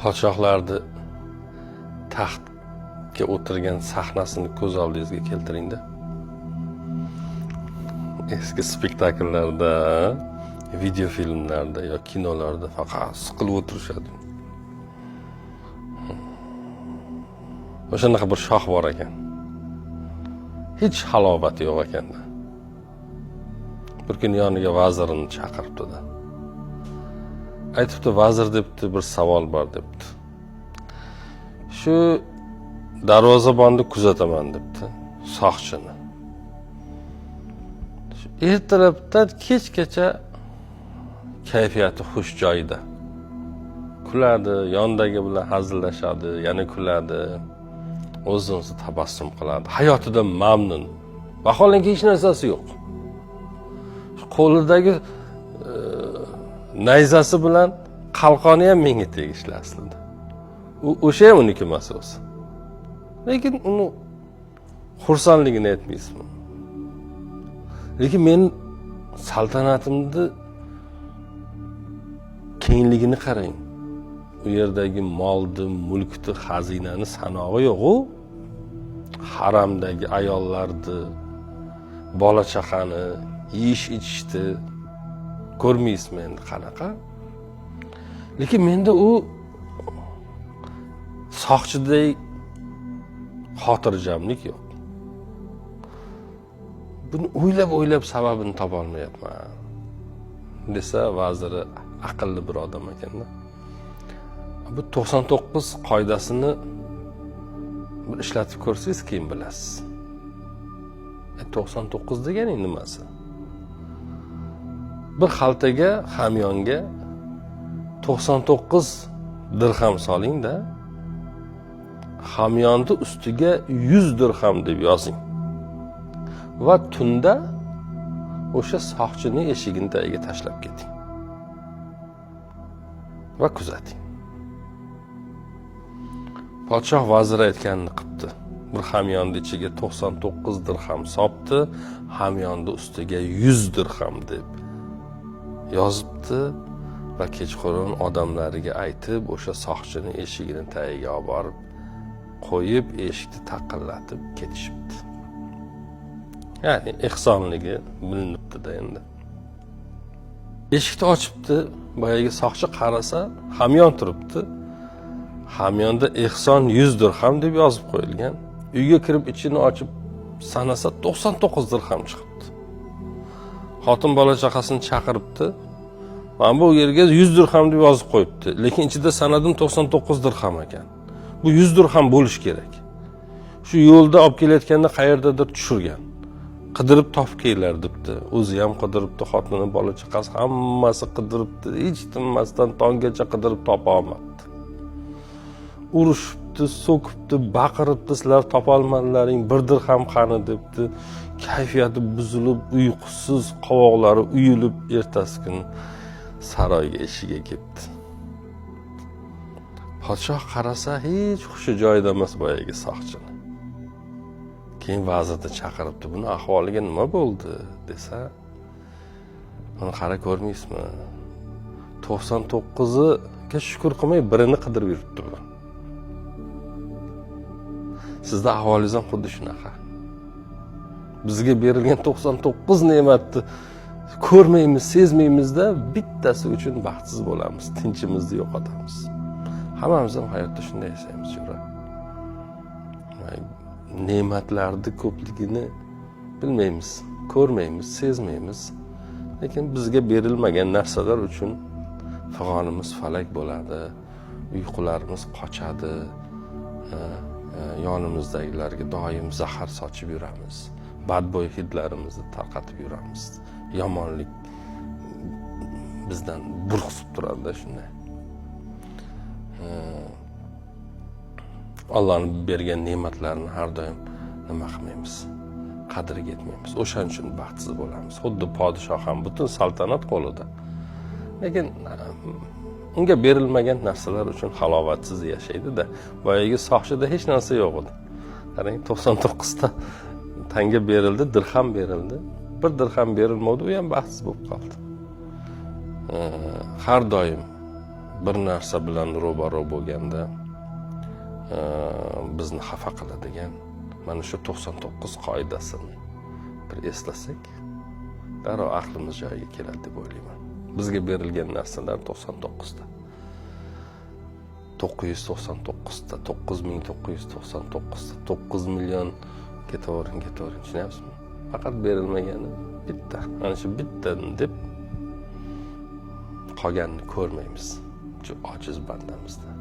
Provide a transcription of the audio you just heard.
Podshohlarni taxtga o'tirgan sahnasini ko'z oldingizga keltiringda. Eski spektakllarda, video filmlarda yoki kinolarda faqat siqilib o'tirishadi. O'shanaqa bir shoh bor ekan. Hech halovati yo'q ekanda. Bir kun yoniga vazirini chaqiribdi-da. Aytibdi, vazir debdi, bir savol bor debdi. Shu darvozabonni kuzataman debdi, soqchini. Ertalabdan kechgacha kayfiyati xush joyida. Kuladi, yondagi bilan hazillashadi, yana kuladi. O'zini tabassum qiladi. Hayotidan mamnun. Vaholanki hech narsasi yo'q. Qo'lidagi nayzasi bilan qalqoni ham menga tegishli aslida. O'sha ham uniki emas o'zi. Lekin uni xursandligini aytmaysizmi? Lekin men saltanatimni kengligini qarang. U yerdagi molni, mulkni, xazinani sanog'i yo'q-ku. Haramdagi ayollarni, bola chaqani, yeyish-ichishni ko'rmaysizmi endi qanaqa? Lekin menda u soqchidek xotirjamlik yo'q. Buni o'ylab sababini topa olmayapman. Desa, vaziri aqlli bir odam ekanda. Bu 99 qoidasini bir ishlatib ko'rsangiz keyin bilasiz. 99 deganing nimasi? Bir xaltaga, hamyonga 99 dirham soling-da, hamyonni ustiga 100 dirham deb yozing. Va tunda o'sha soqchining eshigini tagiga tashlab keting. Va kuzating. Podshoh vazir aytganini qilibdi. Bir hamyonni ichiga 99 dirham solibdi, hamyonni ustiga 100 dirham deb yozibdi va kechqurun odamlariga aytib, o'sha soqchining eshigini tagiga olib borib qo'yib, eshikni taqillatib ketishibdi. Ya'ni ehsonligi bilinibdi-da endi. Eshikni ochibdi, boyagi soqchi qarasa, hamyon turibdi. Hamyonda ehson 100 dirham deb yozib qo'yilgan. Uyga kirib ichini ochib sanasa 99 dirham chiqibdi. Xotin bola chaqasini chaqiribdi. Mana bu yerga 100 dirham deb yozib qo'yibdi, lekin ichida sanadim 99 dirham ekan. Bu 100 dirham bo'lish kerak. Shu yo'lda olib kelayotganda qayerdadir tushirgan. Qidirib topib kelinglar debdi. O'zi ham qidiribdi, xotini, bola chaqasi hammasi qidiribdi. Hech tinmasdan tonggacha qidirib topa olmadi. Urushibdi, so'kibdi, baqiribdi, sizlar topa olmadlaring, bir dirham qani debdi. Kayfiyati buzilib, uyqusiz, qovoqlari uyilib, ertasi kuni saroyga eshigiga ketdi. Podshoh qarasa, hech xushi joyida emas boyagi soqchini. Keyin vazirni chaqiribdi. Buni ahvoliga nima bo'ldi desa, uni qara ko'rmaysizmi? 99ga shukr qilmay birini qidirib yuribdi bu. Sizda ahvolingiz ham xuddi shunaqa. Bizga berilgan 99 ne'matni ko'rmaymiz, sezmaymizda, bittasi uchun baxtsiz bo'lamiz, tinchimizni yo'qotamiz. Hammamiz ham hayotda shunday yashaymiz, jo'ra. Ne'matlarning ko'pligini bilmaymiz, ko'rmaymiz, sezmaymiz. Lekin bizga berilmagan narsalar uchun fig'onimiz falak bo'ladi, uyqularimiz qochadi, yonimizdagilarga doim zahar sochib yuramiz, badbo'y hidlarimizni tarqatib yuramiz. Yomonlik bizdan burqsib turadi shunday. Allohning bergan ne'matlarini har doim nima qilmaymiz, qadriga yetmaymiz. O'shaning uchun baxtsiz bo'lamiz. Xuddi podshoh ham butun saltanat qo'lida. Lekin unga berilmagan narsalar uchun halovatsiz yashaydi-da. Boyagi soqchida hech narsa yo'q edi. Qarang, 99 ta tanga berildi, dirham berildi. Bir dirham berilmadi, u ham baxtsiz bo'lib qoldi. Har doim bir narsa bilan ro'baro bo'lganda bizni xafa qiladigan mana shu 99 qoidasini bir eslasak, darrov aqlimiz joyiga keladi deb o'ylayman. Bizga berilgan narsalar 99 ta. 999 ta, 9999 ta, 9 million ketavering, tushunyapsizmi? Faqat berilmagani bitta. Ana shu bitta deb qolganini ko'rmaymiz. Shu ojiz bandamizda.